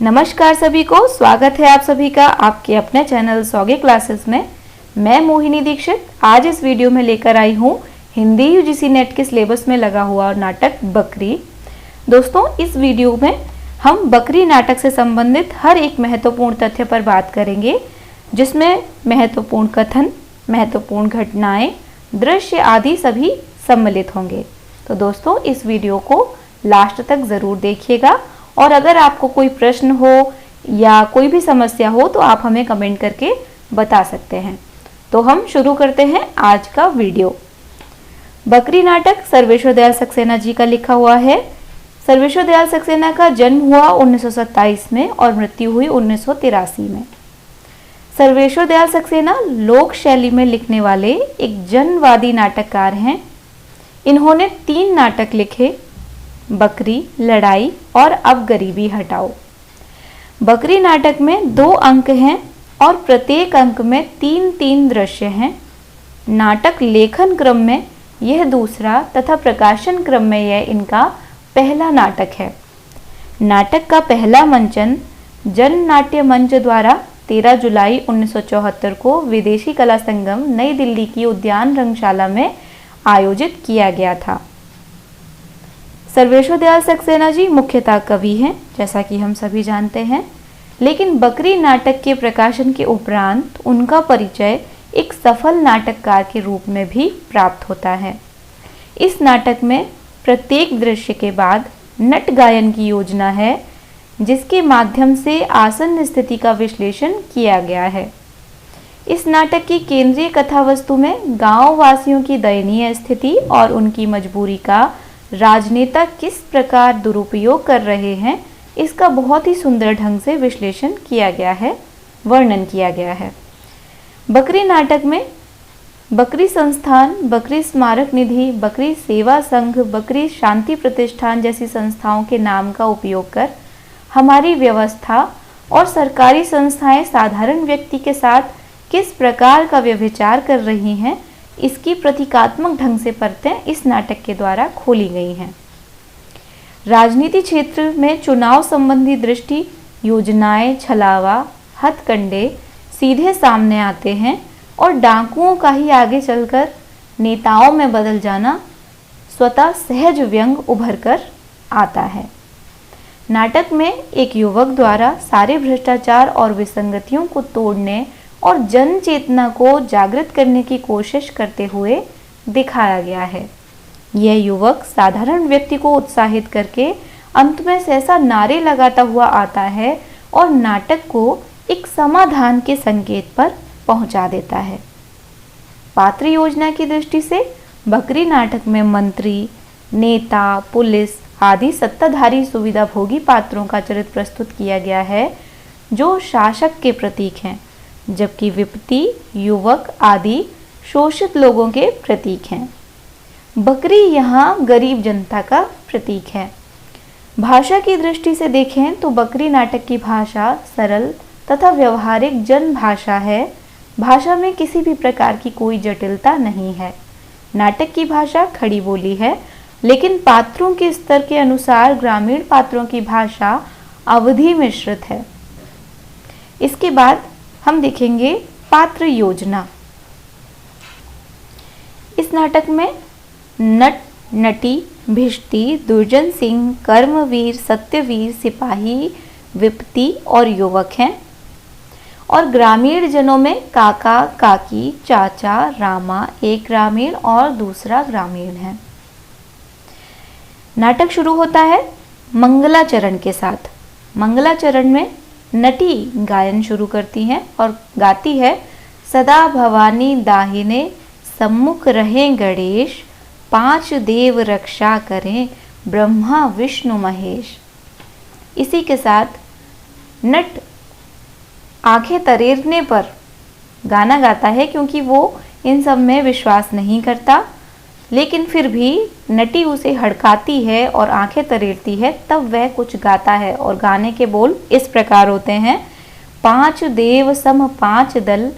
नमस्कार सभी को, स्वागत है आप सभी का आपके अपने चैनल सौगे क्लासेस में। मैं मोहिनी दीक्षित आज इस वीडियो में लेकर आई हूँ हिंदी यूजीसी नेट के सिलेबस में लगा हुआ नाटक बकरी। दोस्तों, इस वीडियो में हम बकरी नाटक से संबंधित हर एक महत्वपूर्ण तथ्य पर बात करेंगे, जिसमें महत्वपूर्ण कथन, महत्वपूर्ण घटनाएं, दृश्य आदि सभी सम्मिलित होंगे। तो दोस्तों, इस वीडियो को लास्ट तक ज़रूर देखिएगा और अगर आपको कोई प्रश्न हो या कोई भी समस्या हो तो आप हमें कमेंट करके बता सकते हैं। तो हम शुरू करते हैं आज का वीडियो। बकरी नाटक सर्वेश्वर दयाल सक्सेना जी का लिखा हुआ है। सर्वेश्वर दयाल सक्सेना का जन्म हुआ 1927 में और मृत्यु हुई 1983 में। सर्वेश्वर दयाल सक्सेना लोक शैली में लिखने वाले एक जनवादी नाटककार हैं। इन्होंने 3 नाटक लिखे, बकरी, लड़ाई और अब गरीबी हटाओ। बकरी नाटक में 2 अंक हैं और प्रत्येक अंक में 3-3 दृश्य हैं। नाटक लेखन क्रम में यह दूसरा तथा प्रकाशन क्रम में यह इनका पहला नाटक है। नाटक का पहला मंचन जन नाट्य मंच द्वारा 13 जुलाई 1974 को विदेशी कला संगम नई दिल्ली की उद्यान रंगशाला में आयोजित किया गया था। सर्वेश्वर दयाल सक्सेना जी मुख्यतः कवि हैं, जैसा कि हम सभी जानते हैं, लेकिन बकरी नाटक के प्रकाशन के उपरांत उनका परिचय एक सफल नाटककार के रूप में भी प्राप्त होता है। इस नाटक में प्रत्येक दृश्य के बाद नट गायन की योजना है, जिसके माध्यम से आसन्न स्थिति का विश्लेषण किया गया है। इस नाटक की केंद्रीय कथा वस्तु में गांव वासियों की दयनीय स्थिति और उनकी मजबूरी का राजनेता किस प्रकार दुरुपयोग कर रहे हैं, इसका बहुत ही सुंदर ढंग से विश्लेषण किया गया है, वर्णन किया गया है। बकरी नाटक में बकरी संस्थान, बकरी स्मारक निधि, बकरी सेवा संघ, बकरी शांति प्रतिष्ठान जैसी संस्थाओं के नाम का उपयोग कर हमारी व्यवस्था और सरकारी संस्थाएं साधारण व्यक्ति के साथ किस प्रकार का व्यभिचार कर रही हैं, इसकी प्रतीकात्मक ढंग से परतें इस नाटक के द्वारा खोली गई हैं। राजनीति क्षेत्र में चुनाव संबंधी दृष्टि, योजनाएं, छलावा, हथकंडे सीधे सामने आते हैं और डाकुओं का ही आगे चलकर नेताओं में बदल जाना स्वतः सहज व्यंग उभर कर आता है। नाटक में एक युवक द्वारा सारे भ्रष्टाचार और विसंगतियों को तोड़ने और जन चेतना को जागृत करने की कोशिश करते हुए दिखाया गया है। यह युवक साधारण व्यक्ति को उत्साहित करके अंत में सहसा नारे लगाता हुआ आता है और नाटक को एक समाधान के संकेत पर पहुंचा देता है। पात्र योजना की दृष्टि से बकरी नाटक में मंत्री, नेता, पुलिस आदि सत्ताधारी सुविधाभोगी पात्रों का चरित्र प्रस्तुत किया गया है, जो शासक के प्रतीक हैं, जबकि विपत्ति, युवक आदि शोषित लोगों के प्रतीक हैं। बकरी यहाँ गरीब जनता का प्रतीक है। भाषा की दृष्टि से देखें तो बकरी नाटक की भाषा सरल तथा व्यवहारिक जन भाषा है। भाषा में किसी भी प्रकार की कोई जटिलता नहीं है। नाटक की भाषा खड़ी बोली है, लेकिन पात्रों के स्तर के अनुसार ग्रामीण पात्रों की भाषा अवधि मिश्रित है। इसके बाद हम देखेंगे पात्र योजना। इस नाटक में नट, नटी, भिष्टी, दुर्जन सिंह, कर्मवीर, सत्यवीर, सिपाही, विपत्ति और युवक हैं और ग्रामीण जनों में काका, काकी, चाचा, रामा एक ग्रामीण और दूसरा ग्रामीण है। नाटक शुरू होता है मंगलाचरण के साथ। मंगलाचरण में नटी गायन शुरू करती हैं और गाती है, सदा भवानी दाहिने सम्मुख रहें गणेश, 5 देव रक्षा करें ब्रह्मा विष्णु महेश। इसी के साथ नट आंखें तरेरने पर गाना गाता है, क्योंकि वो इन सब में विश्वास नहीं करता, लेकिन फिर भी नटी उसे हड़काती है और आंखें तरेरती है, तब वह कुछ गाता है और गाने के बोल इस प्रकार होते हैं, 5 देव सम 5 दल,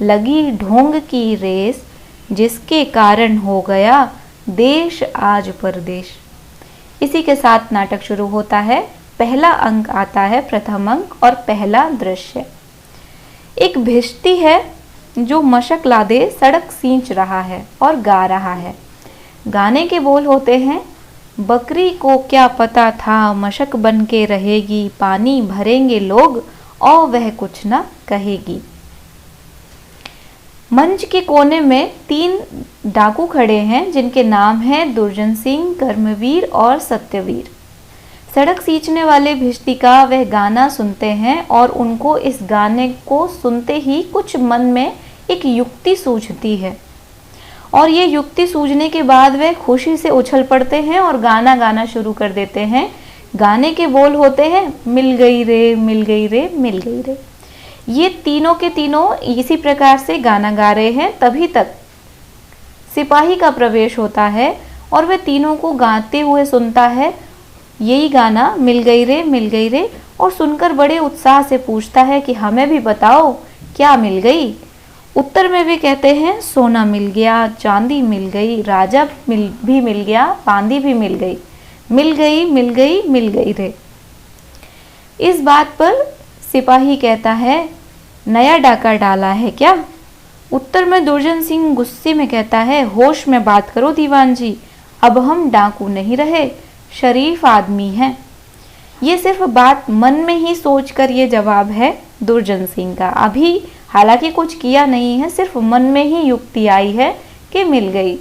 लगी ढोंग की रेस, जिसके कारण हो गया देश आज परदेश। इसी के साथ नाटक शुरू होता है पहला अंक आता है, प्रथम अंक और पहला दृश्य। एक भिश्ती है जो मशक लादे सड़क सींच रहा है और गा रहा है। गाने के बोल होते हैं, बकरी को क्या पता था मशक बन के रहेगी, पानी भरेंगे लोग और वह कुछ ना कहेगी। मंच के कोने में 3 डाकू खड़े हैं जिनके नाम हैं दुर्जन सिंह, कर्मवीर और सत्यवीर। सड़क सींचने वाले भिश्ती का वह गाना सुनते हैं और उनको इस गाने को सुनते ही कुछ मन में एक युक्ति सूझती है और ये युक्ति सूझने के बाद वे खुशी से उछल पड़ते हैं और गाना गाना शुरू कर देते हैं। गाने के बोल होते हैं, मिल गई रे मिल गई रे मिल गई रे। ये तीनों के तीनों इसी प्रकार से गाना गा रहे हैं। तभी तक सिपाही का प्रवेश होता है और वह तीनों को गाते हुए सुनता है यही गाना, मिल गई रे, और सुनकर बड़े उत्साह से पूछता है कि हमें भी बताओ क्या मिल गई। उत्तर में भी कहते हैं, सोना मिल गया, चांदी मिल गई, राजा भी मिल गया, बांदी भी मिल गई, मिल गई मिल गई मिल गई रे। इस बात पर सिपाही कहता है, नया डाका डाला है क्या? उत्तर में दुर्जन सिंह गुस्से में कहता है, होश में बात करो दीवान जी, अब हम डाकू नहीं रहे, शरीफ आदमी हैं। ये सिर्फ बात मन में ही सोचकर ये जवाब है दुर्जन सिंह का। अभी हालांकि कुछ किया नहीं है, सिर्फ मन में ही युक्ति आई है कि मिल गई।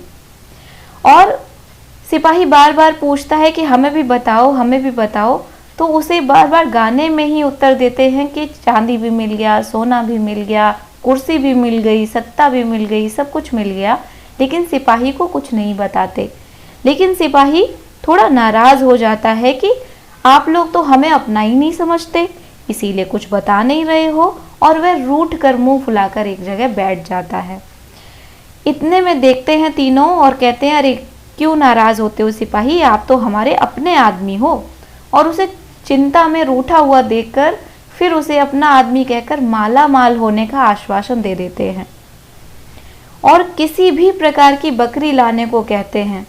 और सिपाही बार बार पूछता है कि हमें भी बताओ, हमें भी बताओ, तो उसे बार बार गाने में ही उत्तर देते हैं कि चांदी भी मिल गया, सोना भी मिल गया, कुर्सी भी मिल गई, सत्ता भी मिल गई, सब कुछ मिल गया, लेकिन सिपाही को कुछ नहीं बताते। लेकिन सिपाही थोड़ा नाराज हो जाता है कि आप लोग तो हमें अपना ही नहीं समझते, इसीलिए कुछ बता नहीं रहे हो, और वह रूठ कर मुंह फुलाकर एक जगह बैठ जाता है। इतने में देखते हैं तीनों और कहते हैं, अरे क्यों नाराज होते हो सिपाही, आप तो हमारे अपने आदमी हो। और उसे चिंता में रूठा हुआ देखकर फिर उसे अपना आदमी कहकर माला माल होने का आश्वासन दे देते हैं और किसी भी प्रकार की बकरी लाने को कहते हैं।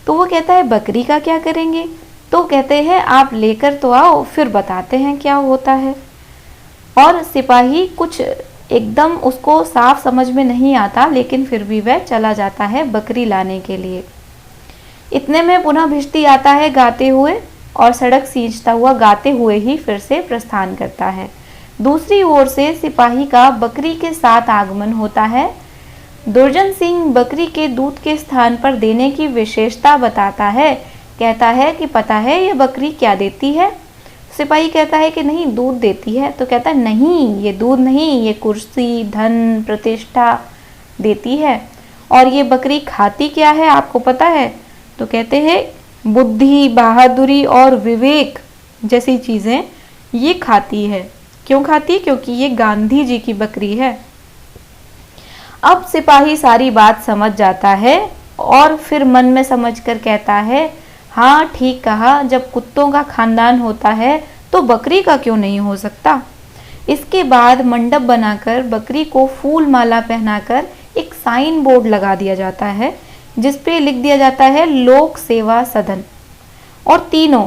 तो वो कहता है, बकरी का क्या करेंगे? तो कहते हैं, आप लेकर तो आओ, फिर बताते हैं क्या होता है। और सिपाही कुछ एकदम उसको साफ समझ में नहीं आता, लेकिन फिर भी वह चला जाता है बकरी लाने के लिए। इतने में पुनः भिश्ती आता है गाते हुए और सड़क सींचता हुआ गाते हुए ही फिर से प्रस्थान करता है। दूसरी ओर से सिपाही का बकरी के साथ आगमन होता है। दुर्जन सिंह बकरी के दूध के स्थान पर देने की विशेषता बताता है। कहता है कि पता है ये बकरी क्या देती है? सिपाही कहता है कि नहीं, दूध देती है। तो कहता है, नहीं, ये दूध नहीं, ये कुर्सी, धन, प्रतिष्ठा देती है। और ये बकरी खाती क्या है आपको पता है? तो कहते हैं, बुद्धि, बहादुरी और विवेक जैसी चीज़ें ये खाती है। क्यों खाती? क्योंकि ये गांधी जी की बकरी है। अब सिपाही सारी बात समझ जाता है और फिर मन में समझकर कहता है, हाँ ठीक कहा, जब कुत्तों का खानदान होता है तो बकरी का क्यों नहीं हो सकता। इसके बाद मंडप बनाकर बकरी को फूल माला पहनाकर एक साइन बोर्ड लगा दिया जाता है जिस पे लिख दिया जाता है लोक सेवा सदन। और तीनों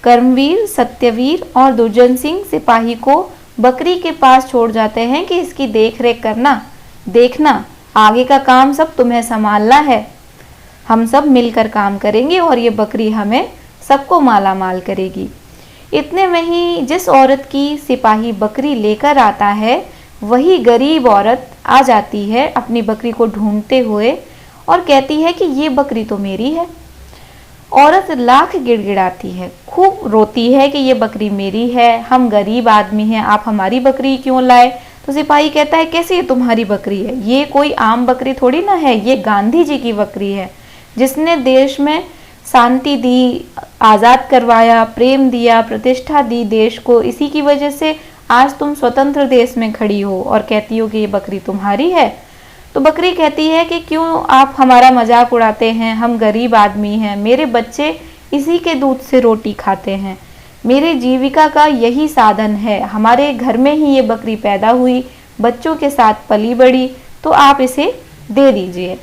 कर्मवीर, सत्यवीर और दुर्जन सिंह सिपाही को बकरी के पास छोड़ जाते हैं कि इसकी देख रेख करना, देखना, आगे का काम सब तुम्हें संभालना है, हम सब मिलकर काम करेंगे और ये बकरी हमें सबको माला माल करेगी। इतने में ही जिस औरत की सिपाही बकरी लेकर आता है वही गरीब औरत आ जाती है अपनी बकरी को ढूंढते हुए और कहती है कि ये बकरी तो मेरी है। औरत लाख गिड़गिड़ाती है, खूब रोती है कि ये बकरी मेरी है, हम गरीब आदमी हैं, आप हमारी बकरी क्यों लाए। तो सिपाही कहता है, कैसे ये तुम्हारी बकरी है? ये कोई आम बकरी थोड़ी ना है, ये गांधी जी की बकरी है जिसने देश में शांति दी, आज़ाद करवाया, प्रेम दिया, प्रतिष्ठा दी देश को। इसी की वजह से आज तुम स्वतंत्र देश में खड़ी हो और कहती हो कि ये बकरी तुम्हारी है। तो बकरी कहती है कि क्यों आप हमारा मजाक उड़ाते हैं, हम गरीब आदमी हैं, मेरे बच्चे इसी के दूध से रोटी खाते हैं, मेरे जीविका का यही साधन है, हमारे घर में ही ये बकरी पैदा हुई, बच्चों के साथ पली बड़ी, तो आप इसे दे दीजिए।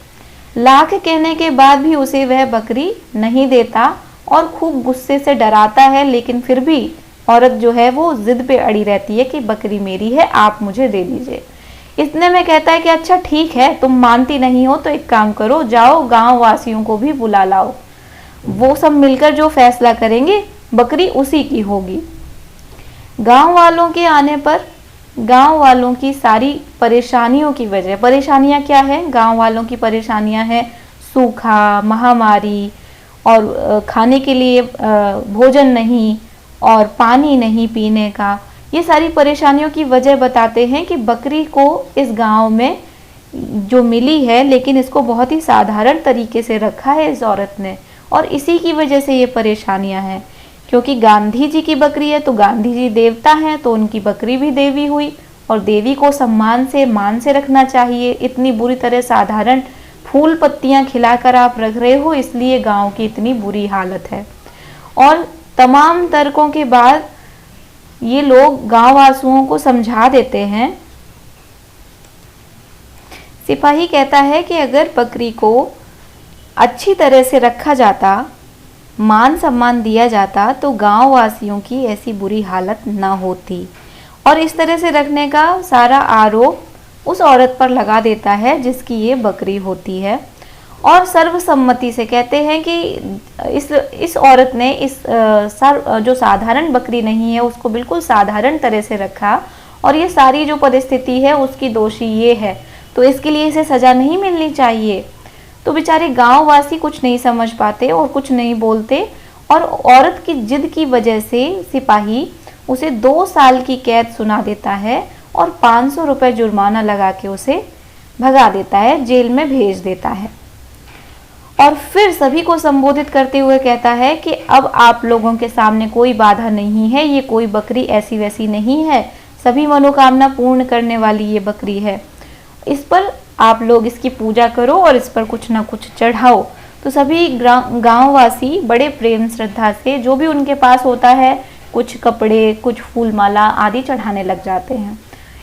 लाख कहने के बाद भी उसे वह बकरी नहीं देता और खूब गुस्से से डराता है, लेकिन फिर भी औरत जो है वो जिद पे अड़ी रहती है कि बकरी मेरी है, आप मुझे दे दीजिए। इतने में कहता है कि अच्छा ठीक है, तुम मानती नहीं हो तो एक काम करो, जाओ गांव वासियों को भी बुला लाओ, वो सब मिलकर जो फैसला करेंगे बकरी उसी की होगी। गांव वालों के आने पर गांव वालों की सारी परेशानियों की वजह, परेशानियां क्या है गांव वालों की? परेशानियां हैं सूखा, महामारी और खाने के लिए भोजन नहीं और पानी नहीं पीने का। ये सारी परेशानियों की वजह बताते हैं कि बकरी को इस गांव में जो मिली है, लेकिन इसको बहुत ही साधारण तरीके से रखा है इस औरत ने, और इसी की वजह से ये परेशानियां हैं। क्योंकि गांधी जी की बकरी है तो गांधी जी देवता हैं, तो उनकी बकरी भी देवी हुई, और देवी को सम्मान से मान से रखना चाहिए। इतनी बुरी तरह साधारण फूल पत्तियां खिलाकर आप रख रहे हो, इसलिए गांव की इतनी बुरी हालत है। और तमाम तर्कों के बाद ये लोग गांव वासियों को समझा देते हैं। सिपाही कहता है कि अगर बकरी को अच्छी तरह से रखा जाता, मान सम्मान दिया जाता, तो गांव वासियों की ऐसी बुरी हालत ना होती। और इस तरह से रखने का सारा आरोप उस औरत पर लगा देता है जिसकी ये बकरी होती है, और सर्वसम्मति से कहते हैं कि इस औरत ने जो साधारण बकरी नहीं है उसको बिल्कुल साधारण तरह से रखा, और ये सारी जो परिस्थिति है उसकी दोषी ये है, तो इसके लिए इसे सजा नहीं मिलनी चाहिए। तो बेचारे गांव वासी कुछ नहीं समझ पाते और कुछ नहीं बोलते, और औरत की जिद की वजह से सिपाही उसे 2 साल की कैद सुना देता है और 500 रुपये जुर्माना लगा के उसे भगा देता है, जेल में भेज देता है। और फिर सभी को संबोधित करते हुए कहता है कि अब आप लोगों के सामने कोई बाधा नहीं है, ये कोई बकरी ऐसी वैसी नहीं है, सभी मनोकामना पूर्ण करने वाली ये बकरी है, इस पर आप लोग इसकी पूजा करो और इस पर कुछ ना कुछ चढ़ाओ। तो सभी गांव वासी बड़े प्रेम श्रद्धा से जो भी उनके पास होता है, कुछ कपड़े, कुछ फूल माला आदि चढ़ाने लग जाते हैं।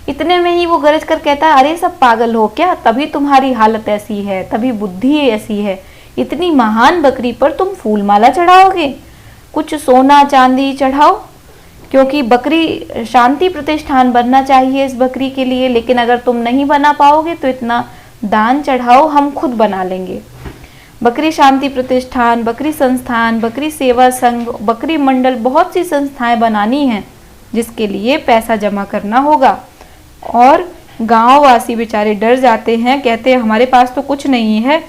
इतने में ही वो गरज कर कहता है, अरे सब पागल हो क्या, तभी तुम्हारी हालत ऐसी है, तभी बुद्धि ऐसी है, इतनी महान बकरी पर तुम फूल माला चढ़ाओगे, कुछ सोना चांदी चढ़ाओ, क्योंकि बकरी शांति प्रतिष्ठान बनना चाहिए इस बकरी के लिए, लेकिन अगर तुम नहीं बना पाओगे तो इतना दान चढ़ाओ, हम खुद बना लेंगे। बकरी शांति प्रतिष्ठान, बकरी संस्थान, बकरी सेवा संघ, बकरी मंडल, बहुत सी संस्थाएं बनानी हैं जिसके लिए पैसा जमा करना होगा। और गांव वासी बेचारे डर जाते हैं, कहते हैं हमारे पास तो कुछ नहीं है।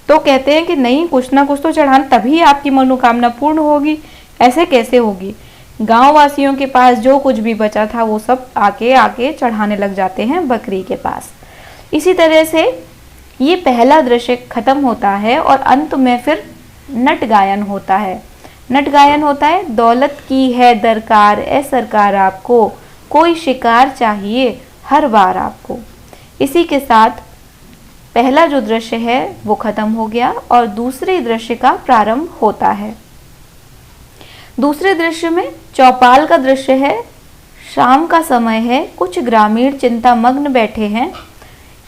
तो कहते हैं कि नहीं, कुछ ना कुछ तो चढ़ाना, तभी आपकी मनोकामना पूर्ण होगी, ऐसे कैसे होगी। गांव वासियों के पास जो कुछ भी बचा था वो सब आके चढ़ाने लग जाते हैं बकरी के पास। इसी तरह से ये पहला दृश्य खत्म होता है और अंत में फिर नट गायन होता है। नट गायन होता है, दौलत की है दरकार ए सरकार आपको, कोई शिकार चाहिए हर बार आपको। इसी के साथ पहला जो दृश्य है वो खत्म हो गया और दूसरे दृश्य का प्रारंभ होता है। दूसरे दृश्य में चौपाल का दृश्य है। शाम का समय है, कुछ ग्रामीण चिंतामग्न बैठे हैं।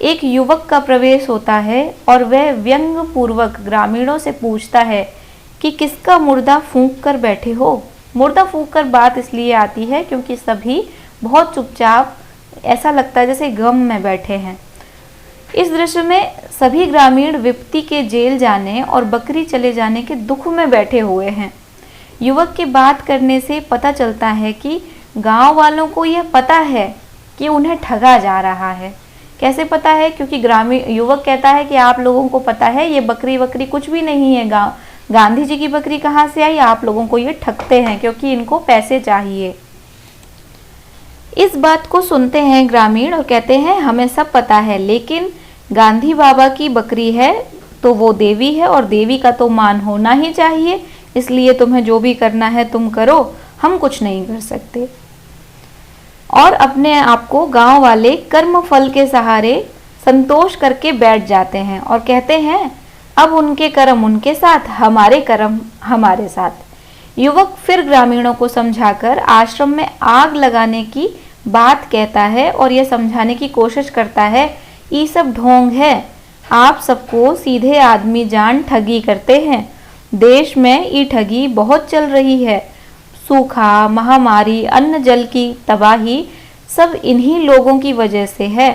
एक युवक का प्रवेश होता है और वह व्यंग पूर्वक ग्रामीणों से पूछता है कि किसका मुर्दा फूंक कर बैठे हो। मुर्दा फूंक कर बात इसलिए आती है क्योंकि सभी बहुत चुपचाप, ऐसा लगता है जैसे गम में बैठे हैं। इस दृश्य में सभी ग्रामीण विपत्ति के जेल जाने और बकरी चले जाने के दुख में बैठे हुए हैं। युवक की बात करने से पता चलता है कि गांव वालों को यह पता है कि उन्हें ठगा जा रहा है। कैसे पता है? क्योंकि ग्रामीण युवक कहता है कि आप लोगों को पता है ये बकरी वकरी कुछ भी नहीं है, गांधी जी की बकरी कहाँ से आई, आप लोगों को ये ठगते हैं क्योंकि इनको पैसे चाहिए। इस बात को सुनते हैं ग्रामीण और कहते हैं हमें सब पता है, लेकिन गांधी बाबा की बकरी है तो वो देवी है और देवी का तो मान होना ही चाहिए, इसलिए तुम्हें जो भी करना है तुम करो, हम कुछ नहीं कर सकते। और अपने आप को गांव वाले कर्म फल के सहारे संतोष करके बैठ जाते हैं और कहते हैं अब उनके कर्म उनके साथ, हमारे कर्म हमारे साथ। युवक फिर ग्रामीणों को समझाकर आश्रम में आग लगाने की बात कहता है और यह समझाने की कोशिश करता है ये सब ढोंग है, आप सबको सीधे आदमी जान ठगी करते हैं, देश में ई ठगी बहुत चल रही है। सूखा, महामारी, अन्न जल की तबाही सब इन्हीं लोगों की वजह से है।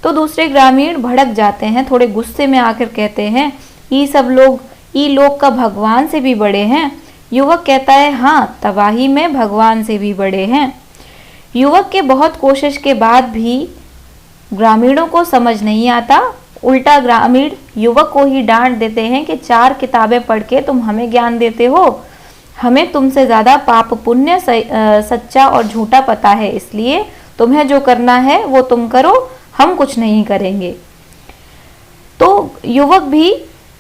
तो दूसरे ग्रामीण भड़क जाते हैं, थोड़े गुस्से में आकर कहते हैं, ई लोग का भगवान से भी बड़े हैं। युवक कहता है, हाँ, तबाही में भगवान से भी बड़े हैं। युवक के बहुत कोशिश के बाद भी ग्रामीणों को समझ नहीं आता। उल्टा ग्रामीण युवक को ही डांट देते हैं कि 4 किताबें पढ़ के तुम हमें ज्ञान देते हो, हमें तुमसे ज़्यादा पाप पुण्य सच्चा और झूठा पता है, इसलिए तुम्हें जो करना है वो तुम करो, हम कुछ नहीं करेंगे। तो युवक भी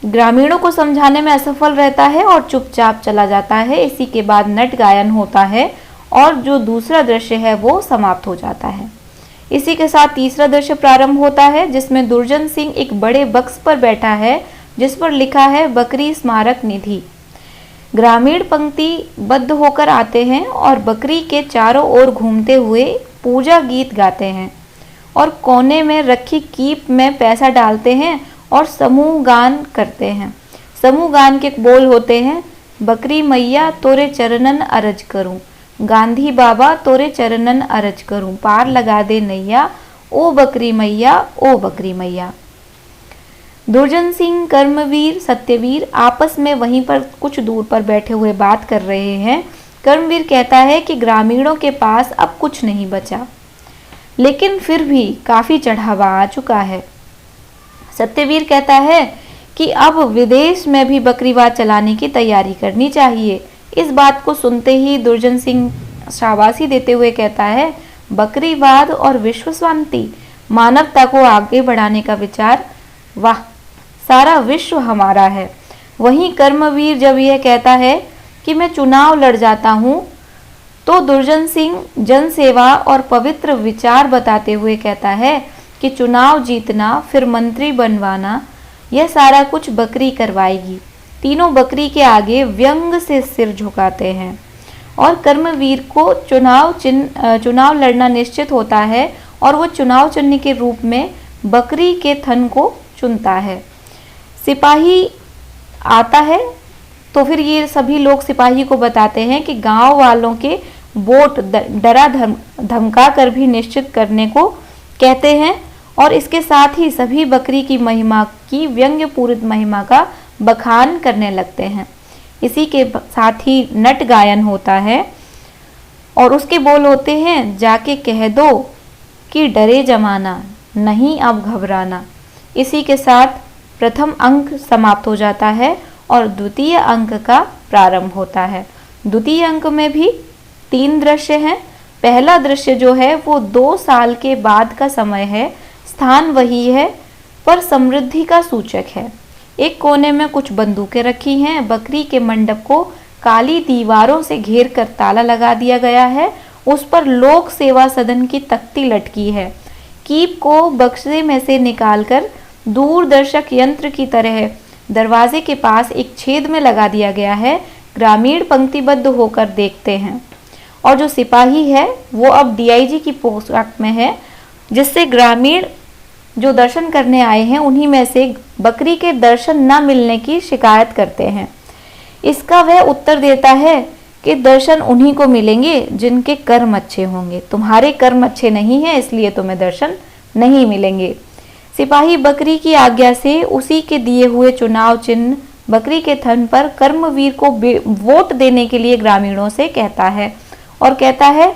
ग्रामीणों को समझाने में असफल रहता है और चुपचाप चला जाता है। इसी के बाद नट गायन होता है और जो दूसरा दृश्य है वो समाप्त हो जाता है। इसी के साथ तीसरा दृश्य प्रारंभ होता है, जिसमें दुर्जन सिंह एक बड़े बक्स पर बैठा है जिस पर लिखा है बकरी स्मारक निधि। ग्रामीण पंक्तिबद्ध होकर आते हैं और बकरी के चारों ओर घूमते हुए पूजा गीत गाते हैं और कोने में रखी कीप में पैसा डालते हैं और समूह गान करते हैं। समूह गान के बोल होते हैं, बकरी मैया तोरे चरणन अरज करूं, गांधी बाबा तोरे चरणन अरज करूं, पार लगा दे नैया, ओ बकरी मैया, ओ बकरी मैया। दुर्जन सिंह, कर्मवीर, सत्यवीर आपस में वहीं पर कुछ दूर पर बैठे हुए बात कर रहे हैं। कर्मवीर कहता है कि ग्रामीणों के पास अब कुछ नहीं बचा, लेकिन फिर भी काफी चढ़ावा आ चुका है। सत्यवीर कहता है कि अब विदेश में भी बकरीवाद चलाने की तैयारी करनी चाहिए। इस बात को सुनते ही दुर्जन सिंह शाबाशी देते हुए कहता है, बकरीवाद और विश्व शांति, मानवता को आगे बढ़ाने का विचार, वाह, सारा विश्व हमारा है। वहीं कर्मवीर जब यह कहता है कि मैं चुनाव लड़ जाता हूँ, तो दुर्जन सिंह जनसेवा और पवित्र विचार बताते हुए कहता है कि चुनाव जीतना, फिर मंत्री बनवाना, यह सारा कुछ बकरी करवाएगी। तीनों बकरी के आगे व्यंग से सिर झुकाते हैं और कर्मवीर को चुनाव लड़ना निश्चित होता है और वो चुनाव चिन्ह के रूप में बकरी के थन को चुनता है। सिपाही आता है तो फिर ये सभी लोग सिपाही को बताते हैं कि गांव वालों के वोट डरा धमका कर भी निश्चित करने को कहते हैं और इसके साथ ही सभी बकरी की महिमा की व्यंग्यपूरित महिमा का बखान करने लगते हैं। इसी के साथ ही नट गायन होता है और उसके बोल होते हैं, जाके कह दो कि डरे जमाना, नहीं अब घबराना। इसी के साथ प्रथम अंक समाप्त हो जाता है और द्वितीय अंक का प्रारंभ होता है। द्वितीय अंक में भी 3 दृश्य हैं। पहला दृश्य जो है वो 2 साल के बाद का समय है, स्थान वही है पर समृद्धि का सूचक है। एक कोने में कुछ बंदूकें रखी हैं, बकरी के मंडप को काली दीवारों से घेर कर ताला लगा दिया गया है, उस पर लोक सेवा सदन की तख्ती लटकी है। कीप को बक्से में से निकालकर दूरदर्शक यंत्र की तरह दरवाजे के पास एक छेद में लगा दिया गया है। ग्रामीण पंक्तिबद्ध होकर देखते हैं और जो सिपाही है वो अब डीआईजी की पोशाक में है, जिससे ग्रामीण जो दर्शन करने आए हैं उन्हीं में से बकरी के दर्शन न मिलने की शिकायत करते हैं। इसका वह उत्तर देता है कि दर्शन उन्हीं को मिलेंगे जिनके कर्म अच्छे होंगे, तुम्हारे कर्म अच्छे नहीं हैं इसलिए तुम्हें दर्शन नहीं मिलेंगे। सिपाही बकरी की आज्ञा से उसी के दिए हुए चुनाव चिन्ह बकरी के थन पर कर्मवीर को वोट देने के लिए ग्रामीणों से कहता है और कहता है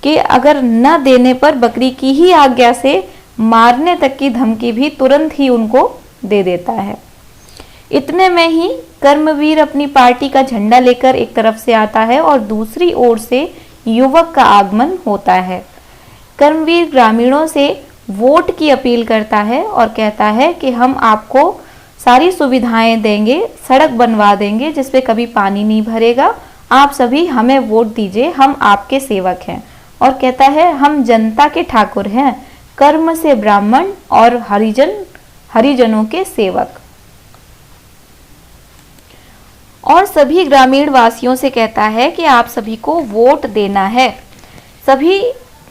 कि अगर न देने पर बकरी की ही आज्ञा से मारने तक की धमकी भी तुरंत ही उनको दे देता है। इतने में ही कर्मवीर अपनी पार्टी का झंडा लेकर एक तरफ से आता है और दूसरी ओर से युवक का आगमन होता है। कर्मवीर ग्रामीणों से वोट की अपील करता है और कहता है कि हम आपको सारी सुविधाएं देंगे, सड़क बनवा देंगे जिसपे कभी पानी नहीं भरेगा, आप सभी हमें वोट दीजिए, हम आपके सेवक हैं। और कहता है हम जनता के ठाकुर हैं, कर्म से ब्राह्मण और हरिजनों के सेवक। और सभी ग्रामीण वासियों से कहता है कि आप सभी को वोट देना है। सभी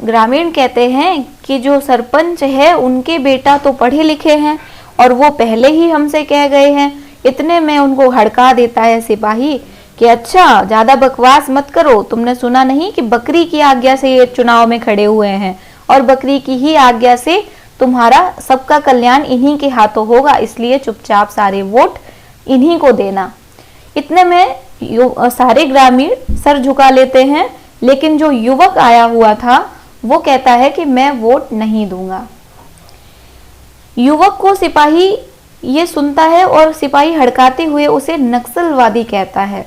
ग्रामीण कहते हैं कि जो सरपंच है उनके बेटा तो पढ़े लिखे हैं और वो पहले ही हमसे कह गए हैं, इतने में उनको हड़का देता है सिपाही कि अच्छा ज्यादा बकवास मत करो, तुमने सुना नहीं कि बकरी की आज्ञा से ये चुनाव में खड़े हुए हैं और बकरी की ही आज्ञा से तुम्हारा सबका कल्याण इन्हीं के हाथों होगा, इसलिए चुपचाप सारे वोट इन्हीं को देना। इतने में सारे ग्रामीण सर झुका लेते हैं, लेकिन जो युवक आया हुआ था वो कहता है कि मैं वोट नहीं दूंगा। युवक को सिपाही ये सुनता है और सिपाही हड़काते हुए उसे नक्सलवादी कहता है।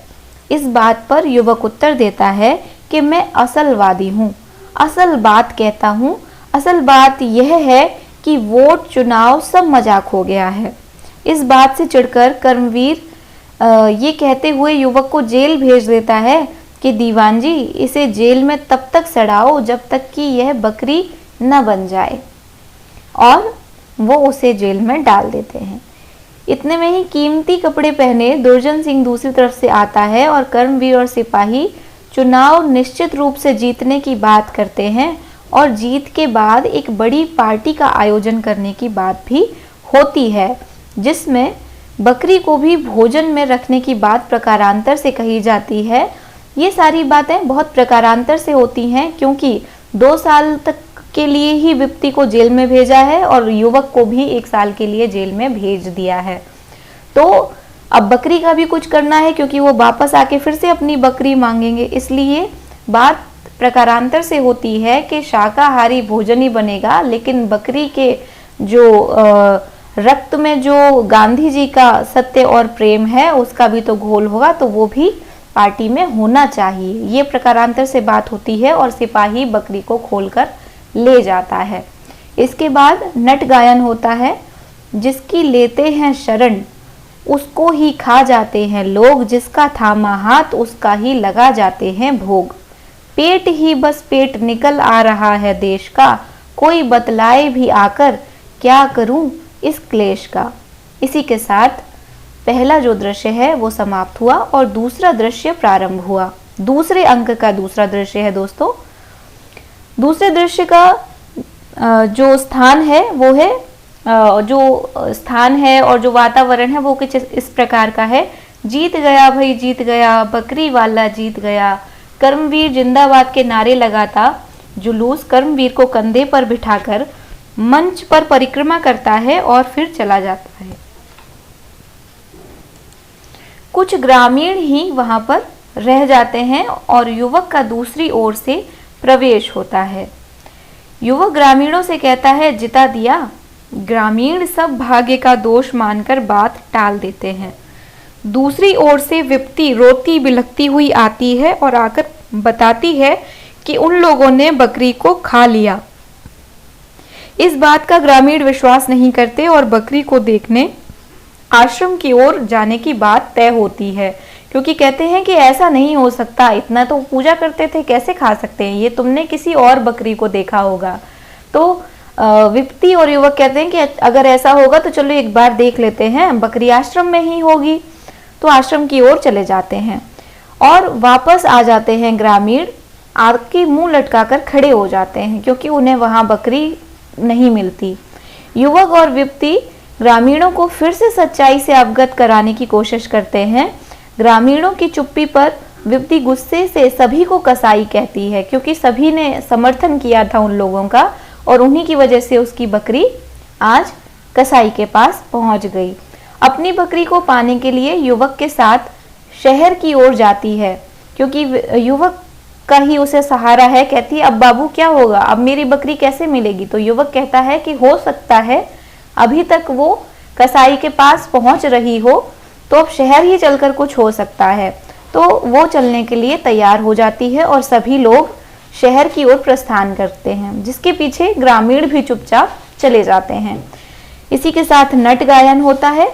इस बात पर युवक उत्तर देता है कि मैं असलवादी हूँ, असल बात कहता हूँ। असल बात यह है कि वोट चुनाव सब मजाक हो गया है। इस बात से चिढ़कर कर्मवीर ये कहते हुए युवक को जेल भेज देता है कि दीवान जी इसे जेल में तब तक सड़ाओ जब तक कि यह बकरी न बन जाए, और वो उसे जेल में डाल देते हैं। इतने में ही कीमती कपड़े पहने दुर्जन सिंह दूसरी तरफ से आता है और कर्मवीर और सिपाही चुनाव निश्चित रूप से जीतने की बात करते हैं और जीत के बाद एक बड़ी पार्टी का आयोजन करने की बात भी होती है, जिसमें बकरी को भी भोजन में रखने की बात प्रकारांतर से कही जाती है। ये सारी बातें बहुत प्रकारांतर से होती हैं क्योंकि 2 साल तक के लिए ही विप्ती को जेल में भेजा है और युवक को भी 1 साल के लिए जेल में भेज दिया है। तो अब बकरी का भी कुछ करना है क्योंकि वो वापस आके फिर से अपनी बकरी मांगेंगे, इसलिए बात प्रकारांतर से होती है कि शाकाहारी भोजन ही बनेगा, लेकिन बकरी के जो रक्त में जो गांधी जी का सत्य और प्रेम है उसका भी तो घोल होगा, तो वो भी पार्टी में होना चाहिए। ये प्रकारांतर से बात होती है और सिपाही बकरी को खोलकर ले जाता है। इसके बाद नट गायन होता है। जिसकी लेते हैं शरण उसको ही खा जाते हैं लोग, जिसका थामा हाथ उसका ही लगा जाते हैं भोग। पेट ही बस पेट निकल आ रहा है देश का, कोई बतलाए भी आकर क्या करूं इस क्लेश का। इसी के साथ पहला जो दृश्य है वो समाप्त हुआ और दूसरा दृश्य प्रारंभ हुआ। दूसरे अंक का दूसरा दृश्य है दोस्तों। दूसरे दृश्य का जो स्थान है वो है और जो वातावरण है वो कुछ इस प्रकार का है। जीत गया भाई जीत गया, बकरी वाला जीत गया, कर्मवीर जिंदाबाद के नारे लगाता जुलूस कर्मवीर को कंधे पर बिठाकर मंच पर परिक्रमा करता है और फिर चला जाता है। कुछ ग्रामीण ही वहां पर रह जाते हैं और युवक का दूसरी ओर से प्रवेश होता है। युवक ग्रामीणों से कहता है जिता दिया। ग्रामीण सब भाग्य का दोष मानकर बात टाल देते हैं। दूसरी ओर से विप्ती रोती बिलखती हुई आती है और आकर बताती है कि उन लोगों ने बकरी को खा लिया। इस बात का ग्रामीण विश्वास नहीं करते और बकरी को देखने आश्रम की ओर जाने की बात तय होती है, क्योंकि कहते हैं कि ऐसा नहीं हो सकता, इतना तो पूजा करते थे, कैसे खा सकते हैं, ये तुमने किसी और बकरी को देखा होगा। तो विप्ती और युवक कहते हैं कि अगर ऐसा होगा तो चलो एक बार देख लेते हैं, बकरी आश्रम में ही होगी। तो आश्रम की ओर चले जाते हैं और वापस आ जाते हैं। ग्रामीण आग के मुंह लटकाकर खड़े हो जाते हैं क्योंकि उन्हें वहां बकरी नहीं मिलती। युवक और विप्ती ग्रामीणों को फिर से सच्चाई से अवगत कराने की कोशिश करते हैं। ग्रामीणों की चुप्पी पर विप्ती गुस्से से सभी को कसाई कहती है, क्योंकि सभी ने समर्थन किया था उन लोगों का और उन्हीं की वजह से उसकी बकरी आज कसाई के पास पहुंच गई। अपनी बकरी को पाने के लिए युवक के साथ शहर की ओर जाती है, क्योंकि युवक का ही उसे सहारा है। कहती है अब बाबू क्या होगा, अब मेरी बकरी कैसे मिलेगी। तो युवक कहता है कि हो सकता है अभी तक वो कसाई के पास पहुंच रही हो, तो अब शहर ही चलकर कुछ हो सकता है। तो वो चलने के लिए तैयार हो जाती है और सभी लोग शहर की ओर प्रस्थान करते हैं, जिसके पीछे ग्रामीण भी चुपचाप चले जाते हैं। इसी के साथ नट गायन होता है।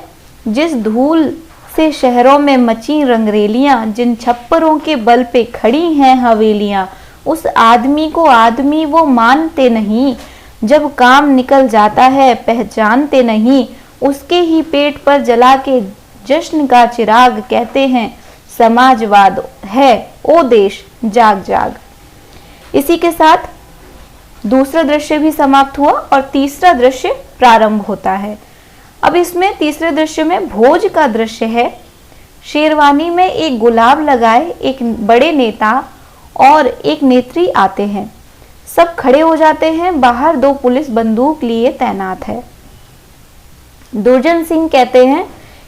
जिस धूल से शहरों में मची रंगरेलियां, जिन छप्परों के बल पे खड़ी हैं हवेलियां, उस आदमी को आदमी वो मानते नहीं, जब काम निकल जाता है पहचानते नहीं, उसके ही पेट पर जला के जश्न का चिराग, कहते हैं समाजवाद है ओ देश जाग जाग। इसी के साथ दूसरा दृश्य भी समाप्त हुआ और तीसरा दृश्य प्रारंभ होता है। अब इसमें तीसरे दृश्य में भोज का दृश्य है। शेरवानी में एक गुलाब लगाए एक बड़े नेता और एक नेत्री आते हैं। सब खड़े हो जाते हैं। बाहर 2 पुलिस बंदूक लिए तैनात है। दुर्जन सिंह कहते हैं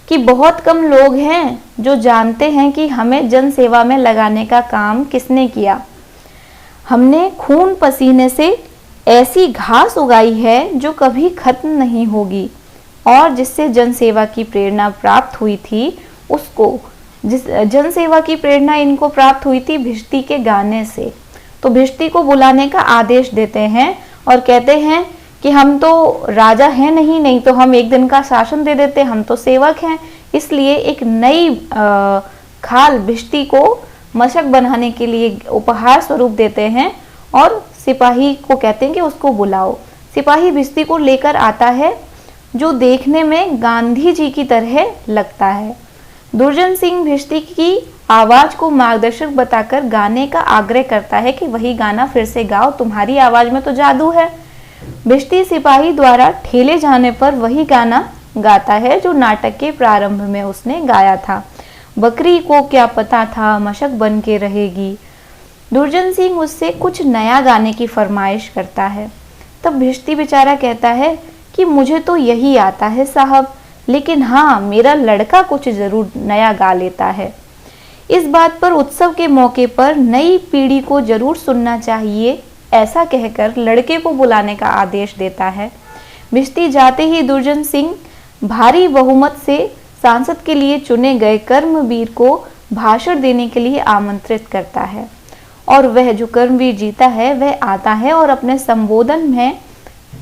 कि बहुत कम लोग हैं जो जानते हैं कि हमें जन सेवा में लगाने का काम किसने किया। हमने खून पसीने से ऐसी घास उगाई है जो कभी खत्म नहीं होगी और जिससे जन सेवा की प्रेरणा प्राप्त हुई थी उसको जिस जन सेवा की प्रेरणा इनको प्राप्त हुई थी भिष्टी के गाने से। तो भिष्टी को बुलाने का आदेश देते हैं और कहते हैं कि हम तो राजा हैं नहीं तो हम एक दिन का शासन दे देते, हम तो सेवक हैं। इसलिए एक नई खाल भिष्टी को मशक बनाने के लिए उपहार स्वरूप देते हैं और सिपाही को कहते हैं कि उसको बुलाओ। सिपाही भिष्टी को लेकर आता है जो देखने में गांधी जी की तरह लगता है। दुर्जन सिंह भिष्टी की आवाज को मार्गदर्शक बताकर गाने का आग्रह करता है कि वही गाना फिर से गाओ, तुम्हारी आवाज में तो जादू है। भिष्टी सिपाही द्वारा ठेले जाने पर वही गाना गाता है जो नाटक के प्रारंभ में उसने गाया था। बकरी को क्या पता था मशक बन के रहेगी। दुर्जन सिंह उससे कुछ नया गाने की फरमाइश करता है। तब भिष्टी बेचारा कहता है कि मुझे तो यही आता है साहब, लेकिन हाँ मेरा लड़का कुछ जरूर नया गा लेता है। इस बात पर उत्सव के मौके पर नई पीढ़ी को जरूर सुनना चाहिए, ऐसा कहकर लड़के को बुलाने का आदेश देता है। भिष्टी जाते ही दुर्जन सिंह भारी बहुमत से सांसद के लिए चुने गए कर्मवीर को भाषण देने के लिए आमंत्रित करता है और वह जो कर्मवीर जीता है वह आता है और अपने संबोधन में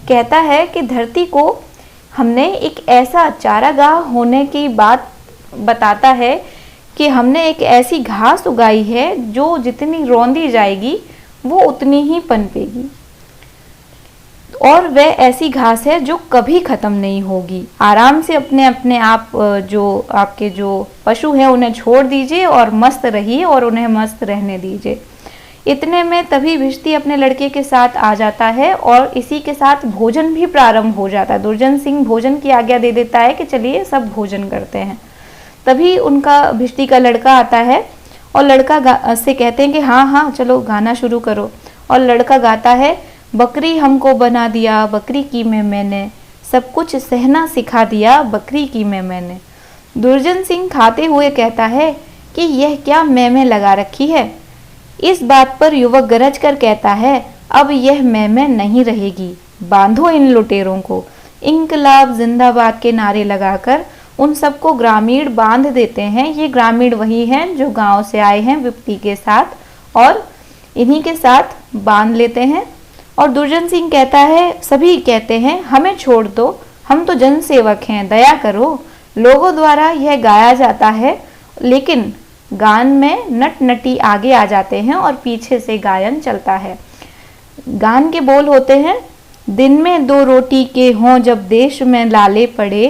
कहता है कि धरती को हमने एक ऐसा चारागाह होने की बात बताता है कि हमने एक ऐसी घास उगाई है जो जितनी रौंदी जाएगी वो उतनी ही पनपेगी और वह ऐसी घास है जो कभी खत्म नहीं होगी। आराम से अपने आप जो आपके जो पशु हैं उन्हें छोड़ दीजिए और मस्त रहिए और उन्हें मस्त रहने दीजिए। इतने में तभी भिष्टी अपने लड़के के साथ आ जाता है और इसी के साथ भोजन भी प्रारंभ हो जाता है। दुर्जन सिंह भोजन की आज्ञा दे देता है कि चलिए सब भोजन करते हैं। तभी उनका भिष्टी का लड़का आता है और लड़का से कहते हैं कि हाँ चलो गाना शुरू करो। और लड़का गाता है, बकरी हमको बना दिया बकरी की मैंने, सब कुछ सहना सिखा दिया बकरी की मैंने। दुर्जन सिंह खाते हुए कहता है कि यह क्या मैं लगा रखी है। इस बात पर युवक गरज कर कहता है, अब यह मैं नहीं रहेगी, बांधो इन लुटेरों को। इंकलाब जिंदाबाद के नारे लगाकर उन सबको ग्रामीण बांध देते हैं। ये ग्रामीण वही हैं जो गांव से आए हैं विपत्ति के साथ और इन्हीं के साथ बांध लेते हैं। और दुर्जन सिंह कहता है, सभी कहते हैं हमें छोड़ दो, हम तो जनसेवक हैं, दया करो। लोगों द्वारा यह गाया जाता है लेकिन गान में नट नटी आगे आ जाते हैं और पीछे से गायन चलता है। गान के बोल होते हैं, दिन में 2 रोटी के हों जब देश में लाले पड़े,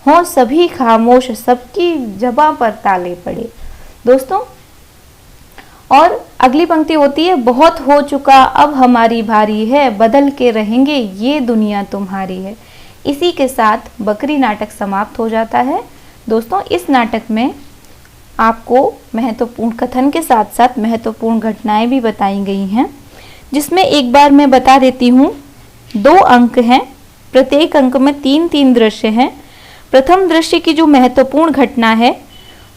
हों सभी खामोश सबकी जबां पर ताले पड़े। दोस्तों, और अगली पंक्ति होती है, बहुत हो चुका अब हमारी भारी है, बदल के रहेंगे ये दुनिया तुम्हारी है। इसी के साथ बकरी नाटक समाप्त हो जाता है। दोस्तों, इस नाटक में आपको महत्वपूर्ण कथन के साथ साथ महत्वपूर्ण घटनाएं भी बताई गई हैं, जिसमें एक बार मैं बता देती हूँ। 2 अंक हैं, प्रत्येक अंक में 3-3 दृश्य हैं। प्रथम दृश्य की जो महत्वपूर्ण घटना है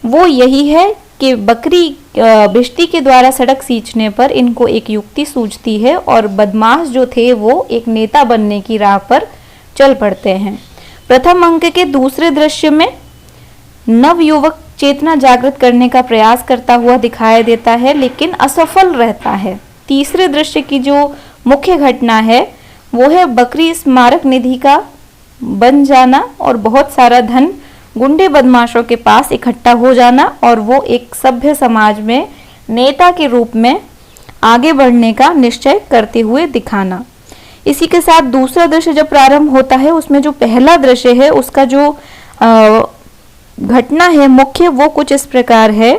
वो यही है कि बकरी भिष्टी के द्वारा सड़क सींचने पर इनको एक युक्ति सूझती है और बदमाश जो थे वो एक नेता बनने की राह पर चल पड़ते हैं। प्रथम अंक के दूसरे दृश्य में नव युवक चेतना जागृत करने का प्रयास करता हुआ दिखाई देता है लेकिन असफल रहता है। तीसरे दृश्य की जो मुख्य घटना है वो है बकरी स्मारक निधि का बन जाना और बहुत सारा धन गुंडे बदमाशों के पास इकट्ठा हो जाना और वो एक सभ्य समाज में नेता के रूप में आगे बढ़ने का निश्चय करते हुए दिखाना। इसी के साथ दूसरा दृश्य जब प्रारंभ होता है उसमें जो पहला दृश्य है उसका जो घटना है मुख्य वो कुछ इस प्रकार है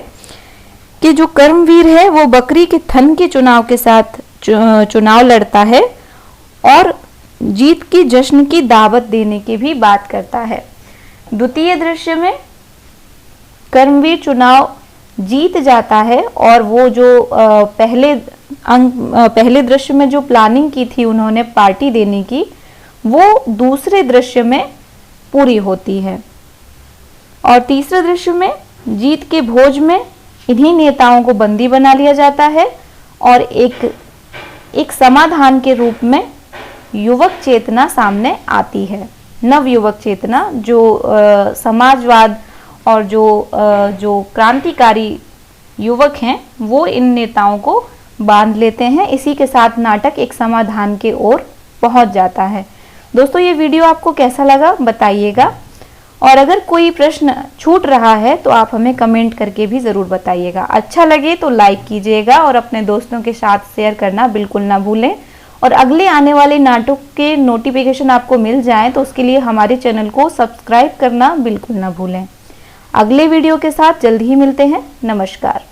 कि जो कर्मवीर है वो बकरी के थन के चुनाव के साथ चुनाव लड़ता है और जीत की जश्न की दावत देने की भी बात करता है। द्वितीय दृश्य में कर्मवीर चुनाव जीत जाता है और वो जो पहले दृश्य में जो प्लानिंग की थी उन्होंने पार्टी देने की, वो दूसरे दृश्य में पूरी होती है। और तीसरे दृश्य में जीत के भोज में इन्हीं नेताओं को बंदी बना लिया जाता है और एक समाधान के रूप में युवक चेतना सामने आती है। नव युवक चेतना जो समाजवाद और जो क्रांतिकारी युवक हैं वो इन नेताओं को बांध लेते हैं। इसी के साथ नाटक एक समाधान के ओर पहुंच जाता है। दोस्तों, ये वीडियो आपको कैसा लगा बताइएगा, और अगर कोई प्रश्न छूट रहा है तो आप हमें कमेंट करके भी ज़रूर बताइएगा। अच्छा लगे तो लाइक कीजिएगा और अपने दोस्तों के साथ शेयर करना बिल्कुल ना भूलें। और अगले आने वाले नाटक के नोटिफिकेशन आपको मिल जाएं तो उसके लिए हमारे चैनल को सब्सक्राइब करना बिल्कुल ना भूलें। अगले वीडियो के साथ जल्द ही मिलते हैं। नमस्कार।